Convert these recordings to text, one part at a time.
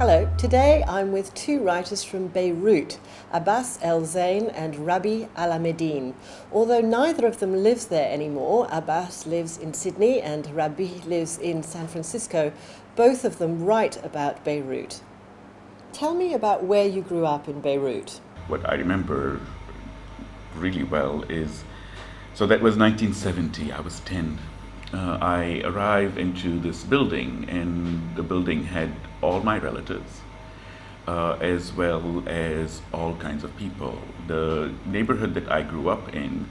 Hello, today I'm with two writers from Beirut, Abbas El-Zein and Rabih Alameddine. Although neither of them lives there anymore, Abbas lives in Sydney and Rabih lives in San Francisco, both of them write about Beirut. Tell me about where you grew up in Beirut. What I remember really well is, so that was 1970, I was 10. I arrived into this building, and the building had all my relatives, as well as all kinds of people. The neighborhood that I grew up in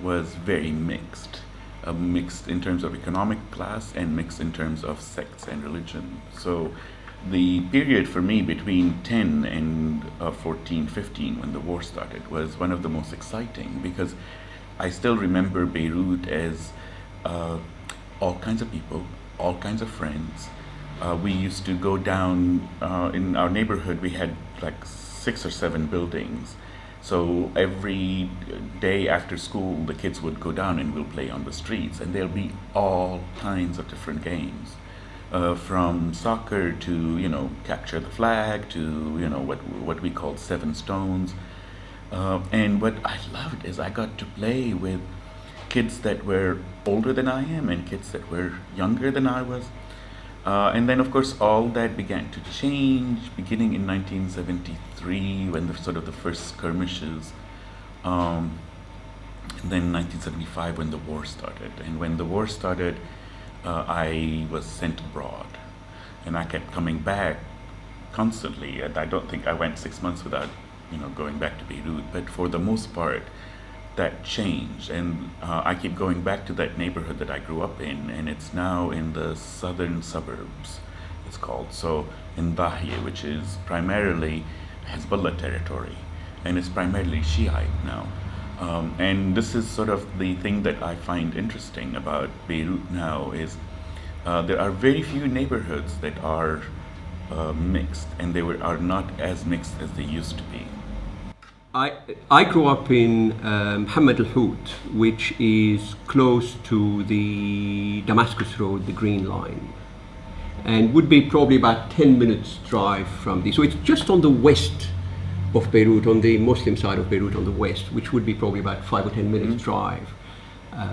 was very mixed, mixed in terms of economic class and mixed in terms of sects and religion. So the period for me between 10 and 14, 15, when the war started, was one of the most exciting, because I still remember Beirut as all kinds of people, all kinds of friends. We used to go down in our neighborhood. We had like 6 or 7 buildings. So every day after school, the kids would go down and we'll play on the streets, and there'll be all kinds of different games. From soccer to, capture the flag, to, what we called 7 stones. And what I loved is I got to play with kids that were older than I am and kids that were younger than I was. And then, of course, all that began to change, beginning in 1973, when the first skirmishes. And then 1975, when the war started. And when the war started, I was sent abroad. And I kept coming back constantly. And I don't think I went 6 months without going back to Beirut, but for the most part, that changed, and I keep going back to that neighborhood that I grew up in, and it's now in the southern suburbs, it's called, so in Dahiya, which is primarily Hezbollah territory, and it's primarily Shiite now. And this is sort of the thing that I find interesting about Beirut now is there are very few neighborhoods that are mixed, and they are not as mixed as they used to be. I grew up in Hamad al-Hout, which is close to the Damascus Road, the Green Line, and would be probably about 10 minutes drive from so it's just on the west of Beirut, on the Muslim side of Beirut on the west, which would be probably about 5 or 10 minutes drive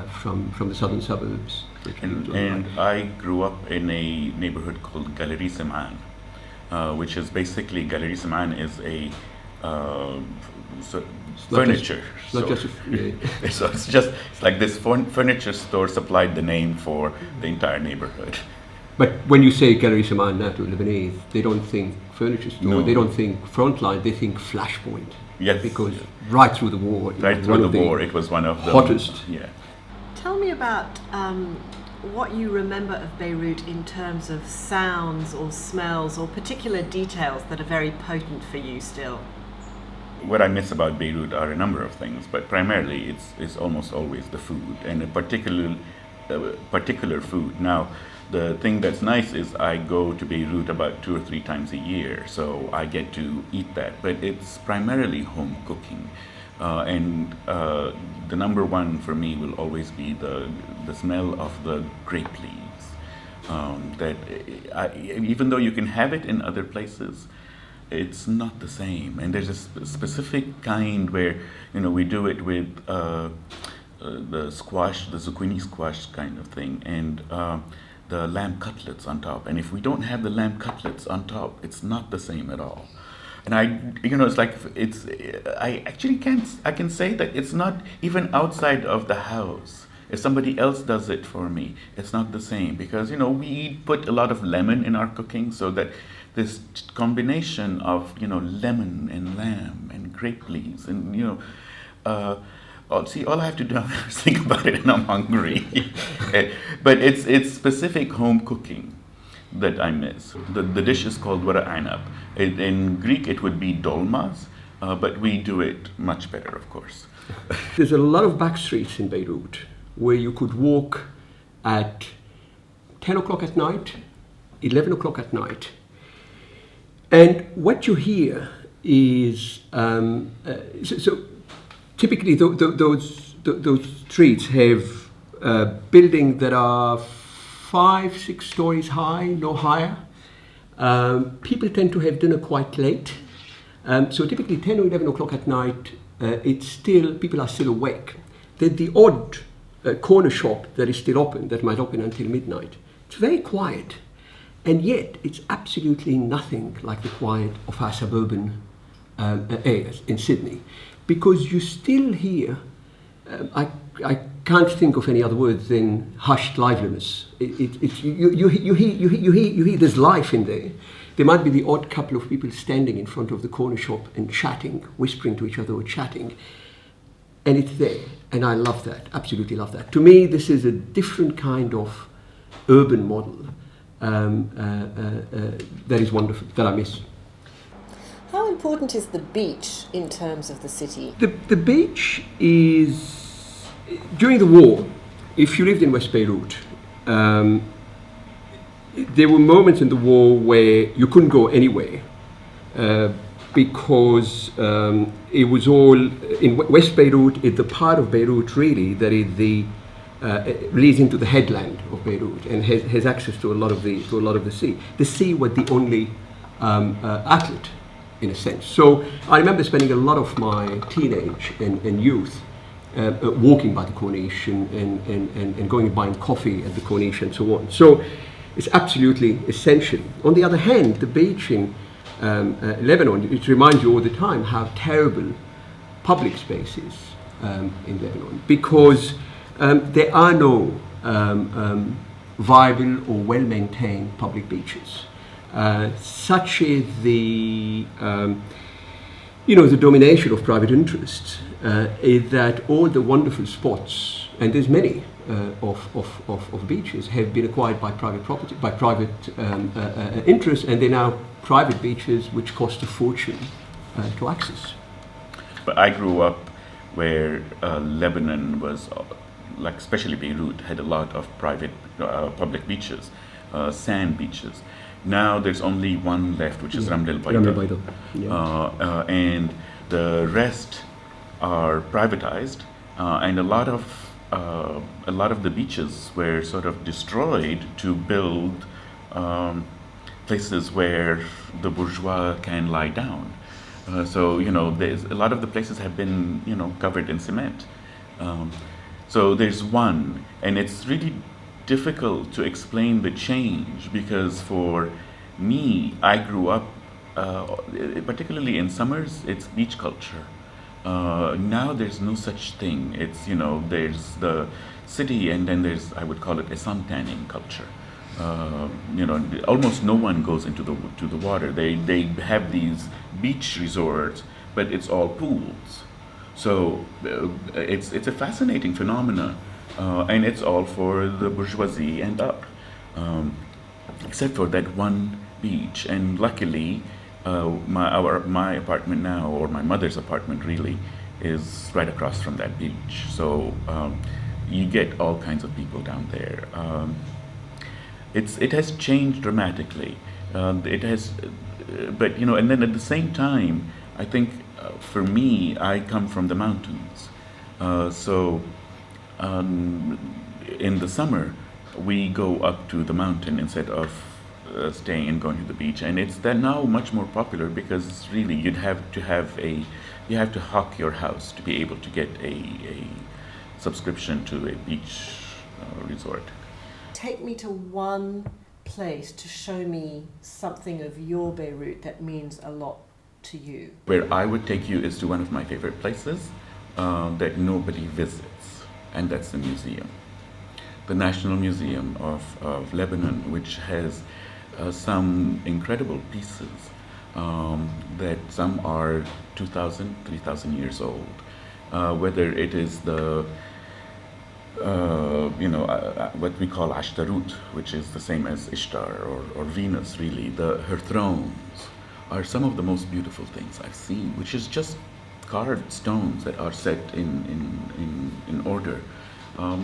from the southern suburbs. And I grew up in a neighborhood called Galerie Seman, which is basically, Galerie Seman is a furniture. So it's like this furniture store supplied the name for the entire neighborhood. But when you say Galerie Seman now to Lebanese, they don't think furniture store, no. They don't think frontline, they think flashpoint. Yes. Because right through the war, it was one of the hottest. Yeah. Tell me about what you remember of Beirut in terms of sounds or smells or particular details that are very potent for you still. What I miss about Beirut are a number of things, but primarily it's almost always the food, and a particular food. Now, the thing that's nice is I go to Beirut about 2 or 3 times a year, so I get to eat that, but it's primarily home cooking. And the number one for me will always be the smell of the grape leaves. Even though you can have it in other places, it's not the same. And there's a specific kind where we do it with the squash, the zucchini squash kind of thing, and the lamb cutlets on top. And if we don't have the lamb cutlets on top, it's not the same at all. And I can say that it's not even outside of the house. If somebody else does it for me, it's not the same, because we put a lot of lemon in our cooking, so that this combination of lemon and lamb and grape leaves and all I have to do is think about it and I'm hungry. But it's specific home cooking that I miss. The dish is called wara anab. In Greek it would be dolmas, but we do it much better, of course. There's a lot of back streets in Beirut where you could walk at 10 o'clock at night, 11 o'clock at night. And what you hear is, so typically those streets have buildings that are 5-6 stories high, no higher, People tend to have dinner quite late. So typically 10 or 11 o'clock at night, people are still awake. There's the odd corner shop that is still open, that might open until midnight. It's very quiet. And yet, it's absolutely nothing like the quiet of our suburban areas in Sydney. Because you still hear, I can't think of any other words than hushed liveliness. You hear there's life in there. There might be the odd couple of people standing in front of the corner shop and chatting, whispering to each other or chatting. And it's there. And I love that, absolutely love that. To me, this is a different kind of urban model that is wonderful, that I miss. How important is the beach in terms of the city? The beach is, during the war, if you lived in West Beirut, there were moments in the war where you couldn't go anywhere because it was all in West Beirut, is the part of Beirut really that is leads into the headland of Beirut and has access to a lot of the sea. The sea was the only outlet, in a sense. So I remember spending a lot of my teenage and youth walking by the Corniche and going and buying coffee at the Corniche and so on. So it's absolutely essential. On the other hand, the beach in Lebanon, it reminds you all the time how terrible public space is in Lebanon, because there are no viable or well-maintained public beaches. Such is the the domination of private interests, is that all the wonderful spots, and there's many of beaches, have been acquired by private property, by private interests, and they're now private beaches which cost a fortune to access. But I grew up where Lebanon was, like especially Beirut, had a lot of private public beaches, sand beaches. Now there's only one left, which is Raml al-Bayda. Yeah. And the rest are privatized, and a lot of the beaches were sort of destroyed to build places where the bourgeois can lie down. So there's a lot of the places have been covered in cement. So there's one, and it's really difficult to explain the change, because for me, I grew up, particularly in summers, it's beach culture. Now there's no such thing. It's, there's the city, and then there's, I would call it a sun-tanning culture. Almost no one goes into the water. They have these beach resorts, but it's all pools. So it's a fascinating phenomena. And it's all for the bourgeoisie and up, except for that one beach. And luckily, my apartment now, or my mother's apartment really, is right across from that beach. So you get all kinds of people down there. It has changed dramatically. It has, but and then at the same time, I think for me, I come from the mountains, so. In the summer, we go up to the mountain instead of staying and going to the beach, and it's then now much more popular, because really you have to hawk your house to be able to get a subscription to a beach resort. Take me to one place to show me something of your Beirut that means a lot to you. Where I would take you is to one of my favorite places that nobody visits. And that's the museum, the National Museum of Lebanon, which has some incredible pieces that some are 2,000, 3,000 years old. Whether it is the, what we call Ashtarut, which is the same as Ishtar or Venus, really. Her thrones are some of the most beautiful things I've seen, which is just carved stones that are set in order.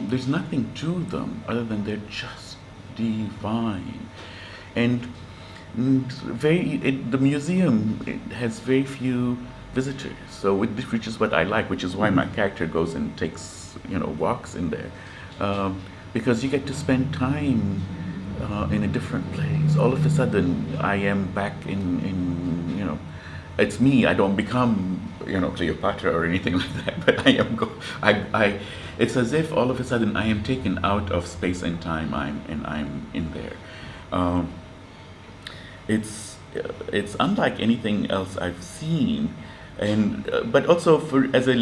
There's nothing to them other than they're just divine. And the museum has very few visitors, so which is what I like, which is why my character goes and takes walks in there, because you get to spend time in a different place. All of a sudden, I am back in you know, it's me. I don't become, you know, Cleopatra or anything like that, but I am it's as if all of a sudden I am taken out of space and time. I'm in there. It's unlike anything else I've seen, and but also as a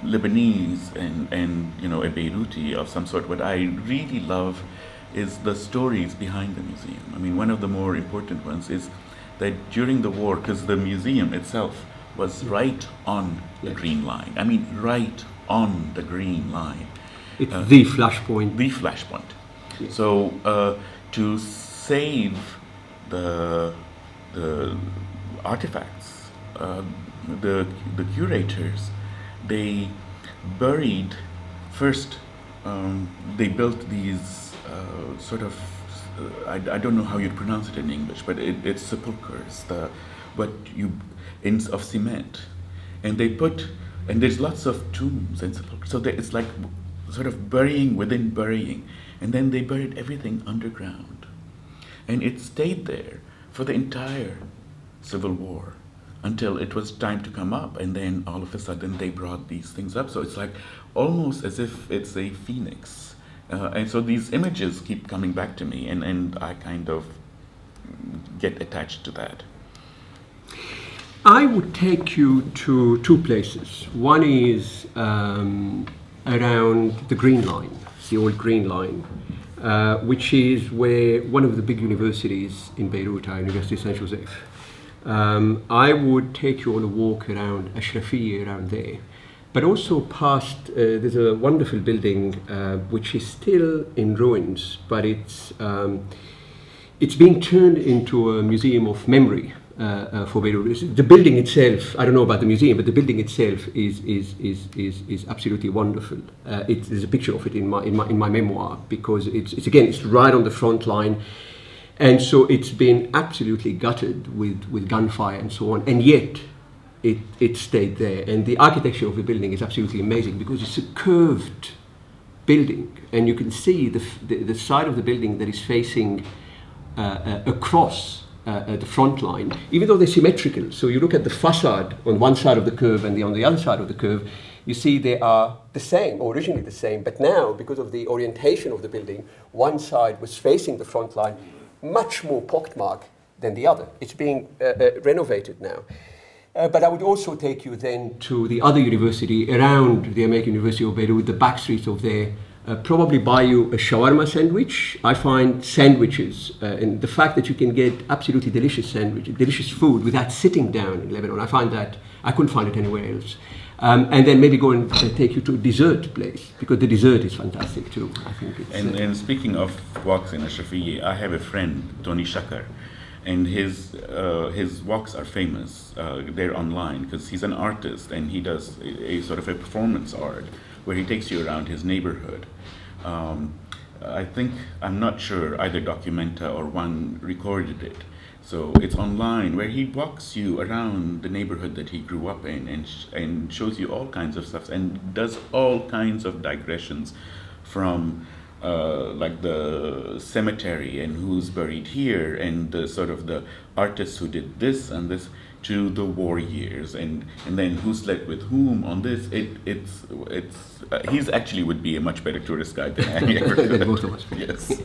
Lebanese and you know, a Beiruti of some sort, what I really love is the stories behind the museum. I mean, one of the more important ones is that during the war, because the museum itself was right on the Green Line. I mean, right on the Green Line. It's the flashpoint. The flashpoint. Yeah. So to save the artifacts, the curators, they buried first. They built these sort of. I don't know how you'd pronounce it in English, but it's sepulchres. Of cement, and they put, and there's lots of tombs and sepulchres. So it's like sort of burying within burying, and then they buried everything underground, and it stayed there for the entire Civil War until it was time to come up, and then all of a sudden they brought these things up. So it's like almost as if it's a phoenix, and so these images keep coming back to me, and I kind of get attached to that. I would take you to two places. One is around the Green Line, the old Green Line, which is where one of the big universities in Beirut, University of Saint Joseph. I would take you on a walk around Ashrafiyya, around there, but also past, there's a wonderful building which is still in ruins, but it's being turned into a museum of memory. For Beirut. The building itself, I don't know about the museum, but the building itself is absolutely wonderful. There's a picture of it in my memoir, because it's right on the front line, and so it's been absolutely gutted with gunfire and so on, and yet it stayed there. And the architecture of the building is absolutely amazing, because it's a curved building, and you can see the side of the building that is facing across the front line, even though they're symmetrical. So you look at the facade on one side of the curve and on the other side of the curve, you see they are the same, or originally the same, but now, because of the orientation of the building, one side was facing the front line, much more pockmarked than the other. It's being renovated now. But I would also take you then to the other university around the American University of Beirut, the back streets of there. Probably buy you a shawarma sandwich. I find sandwiches, and the fact that you can get absolutely delicious food without sitting down in Lebanon, I find that I couldn't find it anywhere else. And then maybe go and take you to a dessert place, because the dessert is fantastic too. I think it's, and speaking of walks in Ashrafiyya, I have a friend, Tony Shakar, and his walks are famous. They're online because he's an artist, and he does a sort of a performance art where he takes you around his neighborhood. I think, I'm not sure, either Documenta or One recorded it. So it's online, where he walks you around the neighborhood that he grew up in, and shows you all kinds of stuff, and does all kinds of digressions from like the cemetery and who's buried here, and the sort of the artists who did this and this, to the war years, and then who slept with whom on this. He's actually would be a much better tourist guide than I ever could. Than both of us. Yes.